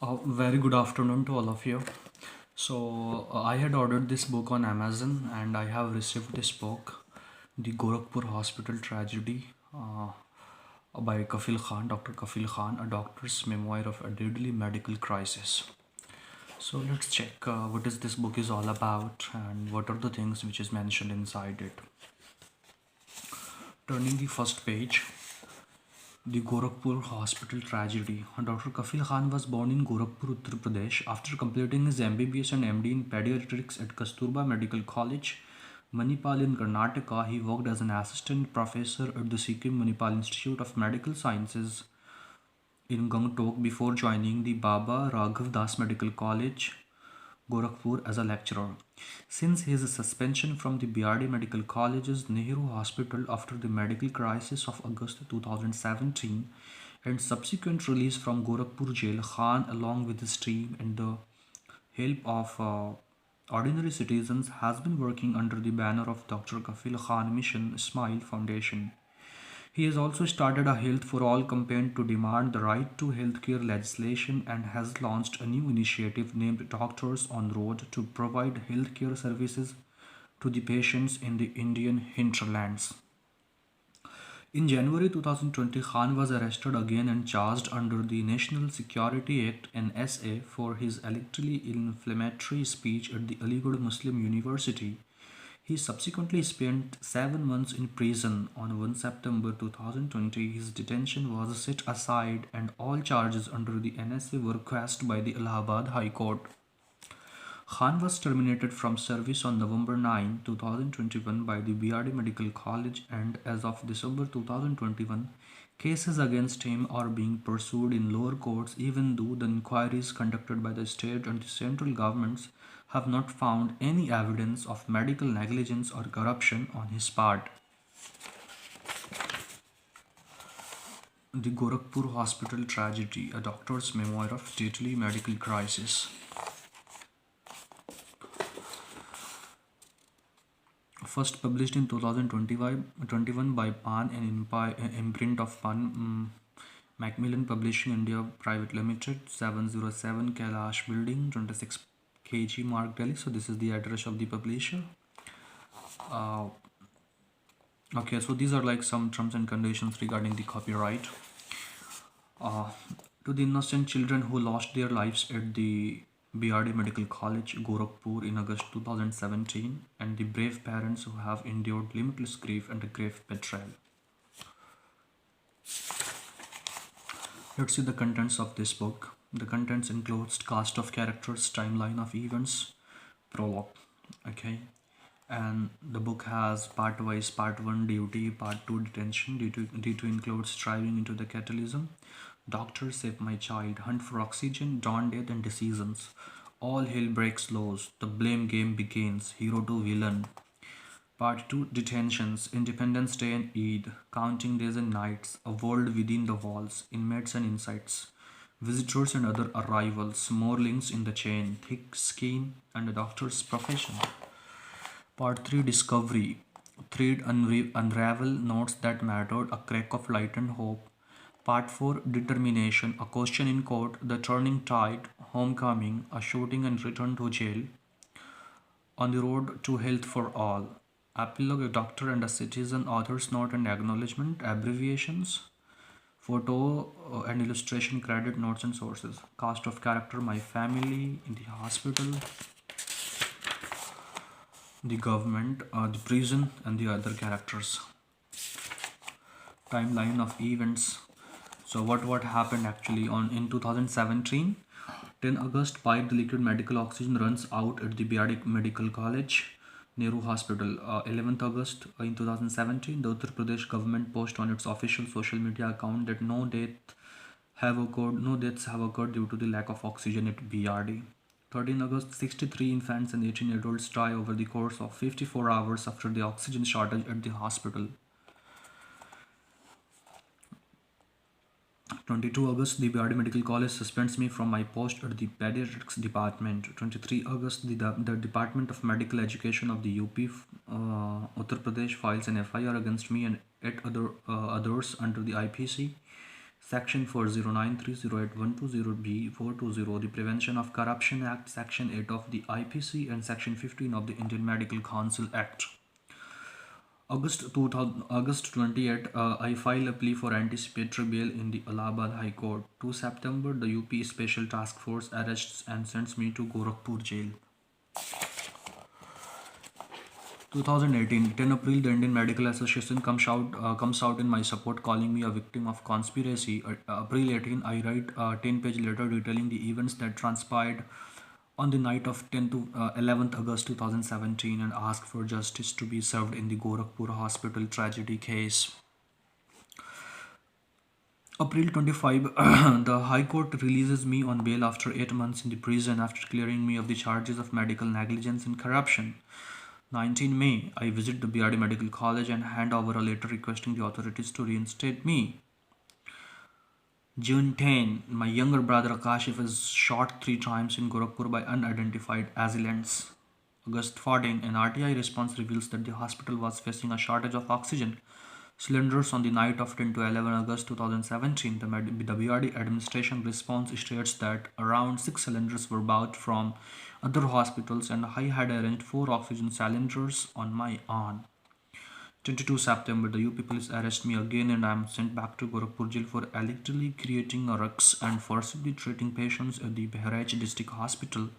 Very good afternoon to all of you. I had ordered this book on Amazon and I have received this book, The Gorakhpur Hospital Tragedy, by Kafil Khan, Dr. Kafil Khan, a doctor's memoir of a deadly medical crisis. So let's check what is this book is all about and what are the things which is mentioned inside it. Turning the first page, the Gorakhpur Hospital Tragedy. Dr. Kafil Khan was born in Gorakhpur, Uttar Pradesh. After completing his MBBS and MD in pediatrics at Kasturba Medical College, Manipal in Karnataka, he worked as an assistant professor at the Sikkim Manipal Institute of Medical Sciences in Gangtok before joining the Baba Raghav Das Medical College, Gorakhpur as a lecturer. Since his suspension from the BRD Medical College's Nehru Hospital after the medical crisis of August 2017 and subsequent release from Gorakhpur jail, Khan, along with his team and the help of ordinary citizens, has been working under the banner of Dr. Kafil Khan Mission Smile Foundation. He has also started a Health for All campaign to demand the right to healthcare legislation and has launched a new initiative named Doctors on Road to provide healthcare services to the patients in the Indian hinterlands. In January 2020, Khan was arrested again and charged under the National Security Act (NSA) for his allegedly inflammatory speech at the Aligarh Muslim University. He subsequently spent 7 months in prison. On 1 September 2020, his detention was set aside and all charges under the NSA were quashed by the Allahabad High Court. Khan was terminated from service on November 9, 2021 by the BRD Medical College, and as of December 2021, cases against him are being pursued in lower courts even though the inquiries conducted by the state and the central governments have not found any evidence of medical negligence or corruption on his part. The Gorakhpur Hospital Tragedy, a doctor's memoir of deadly medical crisis. First published in 2021 by Pan and imprint of Pan Macmillan Publishing India Private Limited, 707 Kailash Building, 26 kg Mark Delhi. So this is the address of the publisher. Uh, okay, so these are like some terms and conditions regarding the copyright. Uh, to the innocent children who lost their lives at the BRD Medical College, Gorakhpur in August 2017, and the brave parents who have endured limitless grief and a grave betrayal. Let's see the contents of this book. The contents includes cast of characters, timeline of events, prologue. Okay, and the book has part wise: part 1 duty, part 2 detention. D2 includes striving into the catalysm, doctor save my child, hunt for oxygen, dawn death and decisions. All hell breaks loose, the blame game begins, hero to villain. Part 2 detentions, Independence Day and Eid, counting days and nights, a world within the walls, inmates and insights, visitors and other arrivals, more links in the chain, thick skin and a doctor's profession. Part 3 Discovery, thread unravel notes that mattered, a crack of light and hope. Part 4 Determination, a question in court, the turning tide, homecoming, a shooting and return to jail. On the road to health for all. Epilogue, a doctor and a citizen, author's note and acknowledgement, abbreviations, photo and illustration, credit, notes and sources. Cast of character, my family, in the hospital, the government, the prison, and the other characters. Timeline of events. So what happened actually on in 2017? 10 August, pipe the liquid medical oxygen runs out at the BRD Medical College, Nehru Hospital. 11th August in 2017, the Uttar Pradesh government posted on its official social media account that no deaths have occurred due to the lack of oxygen at BRD. 13 August, 63 infants and 18 adults die over the course of 54 hours after the oxygen shortage at the hospital. 22 August, the BRD Medical College suspends me from my post at the Pediatrics Department. 23 August, the Department of Medical Education of the UP, Uttar Pradesh files an FIR against me and 8 others under the IPC Section 409308120B 420, the Prevention of Corruption Act, Section 8 of the IPC, and Section 15 of the Indian Medical Council Act. August 28, I filed a plea for anticipatory bail in the Allahabad High Court. 2 September, the UP Special Task Force arrests and sends me to Gorakhpur jail. 2018, 10 April, the Indian Medical Association comes out in my support, calling me a victim of conspiracy. April 18, I write a 10-page letter detailing the events that transpired on the night of 10 to 11th August 2017 and ask for justice to be served in the Gorakhpur hospital tragedy case. April 25, the High Court releases me on bail after 8 months in the prison after clearing me of the charges of medical negligence and corruption. 19 May, I visit the BRD Medical College and hand over a letter requesting the authorities to reinstate me. June 10, my younger brother Akashif is shot 3 times in Gorakhpur by unidentified assailants. August 14, an RTI response reveals that the hospital was facing a shortage of oxygen cylinders on the night of 10 to 11 August 2017. The BRD administration response states that around 6 cylinders were bought from other hospitals and I had arranged 4 oxygen cylinders on my own. 22 September, the UP police arrest me again and I am sent back to Gorakhpur jail for allegedly creating a ruckus and forcibly treating patients at the Bahraj district hospital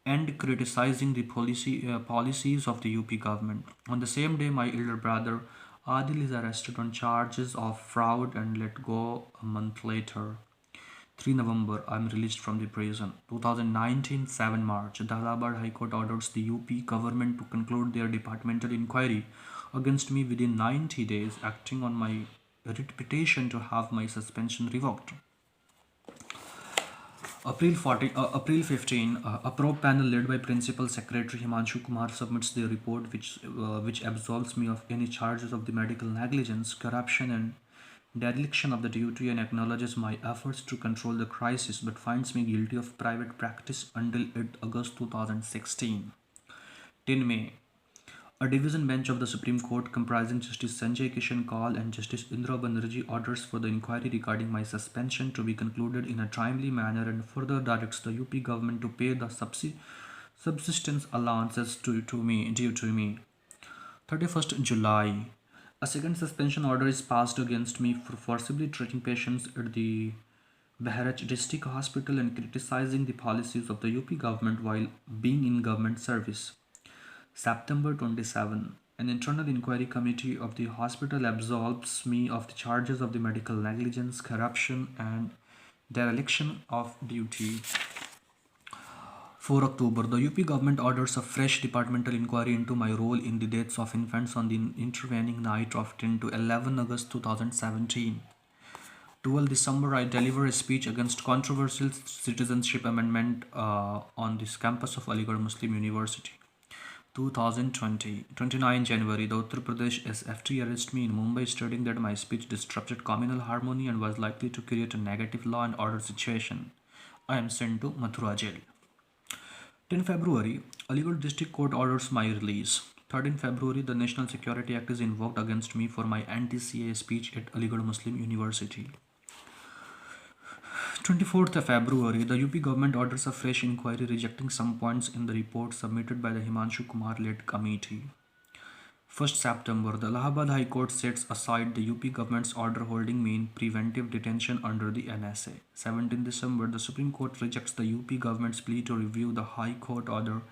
and criticizing the policies of the UP government. On the same day, my elder brother Adil is arrested on charges of fraud and let go a month later. 3 November, I am released from the prison. 2019, 7 March, the Allahabad High Court orders the UP government to conclude their departmental inquiry against me within 90 days, acting on my petition to have my suspension revoked. April 15, a probe panel led by Principal Secretary Himanshu Kumar submits their report which absolves me of any charges of the medical negligence, corruption and dereliction of the duty and acknowledges my efforts to control the crisis but finds me guilty of private practice until 8 August 2016. 10 May, a division bench of the Supreme Court comprising Justice Sanjay Kishan Kaul and Justice Indra Banerjee orders for the inquiry regarding my suspension to be concluded in a timely manner and further directs the UP government to pay the subsistence allowances due to me. 31st July, a second suspension order is passed against me for forcibly treating patients at the Bahraj district hospital and criticizing the policies of the UP government while being in government service. September 27, an internal inquiry committee of the hospital absolves me of the charges of the medical negligence, corruption, and dereliction of duty. 4 October, the UP government orders a fresh departmental inquiry into my role in the deaths of infants on the intervening night of 10 to 11 August 2017. 12 December, I deliver a speech against controversial citizenship amendment on this campus of Aligarh Muslim University. 2020, 29 January, the Uttar Pradesh SFT arrested me in Mumbai stating that my speech disrupted communal harmony and was likely to create a negative law and order situation. I am sent to Mathura jail. 10 February, Aligarh District Court orders my release. 13 February, the National Security Act is invoked against me for my anti-CAA speech at Aligarh Muslim University. 24th February, the UP government orders a fresh inquiry rejecting some points in the report submitted by the Himanshu Kumar-led committee. 1st September, the Allahabad High Court sets aside the UP government's order holding me in preventive detention under the NSA. 17 December, the Supreme Court rejects the UP government's plea to review the High Court order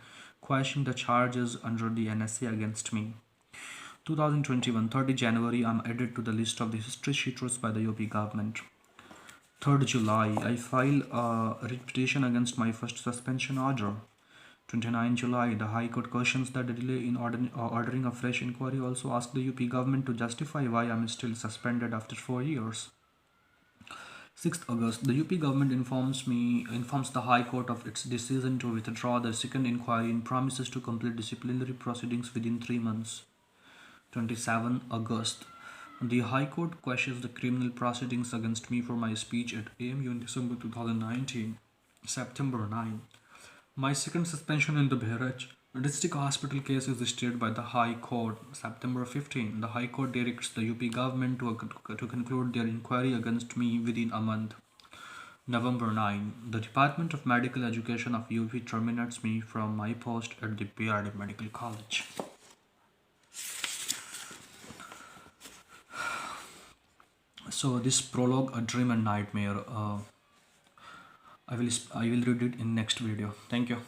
quashing the charges under the NSA against me. 2021, 30 January, I am added to the list of the history sheeters by the UP government. 3rd July, I file a writ petition against my first suspension order. 29 July, the High Court questions the delay in ordering a fresh inquiry, also asks the UP government to justify why I am still suspended after 4 years. 6th August, the UP government informs the High Court of its decision to withdraw the second inquiry and promises to complete disciplinary proceedings within 3 months. 27 August, the High Court questions the criminal proceedings against me for my speech at AMU in December 2019. September 9, my second suspension in the Bahraj A district hospital case is stayed by the High Court. September 15. The High Court directs the UP government to conclude their inquiry against me within a month. November 9. The Department of Medical Education of UP terminates me from my post at the BRD Medical College. So this prologue, A Dream and Nightmare, I will read it in next video. Thank you.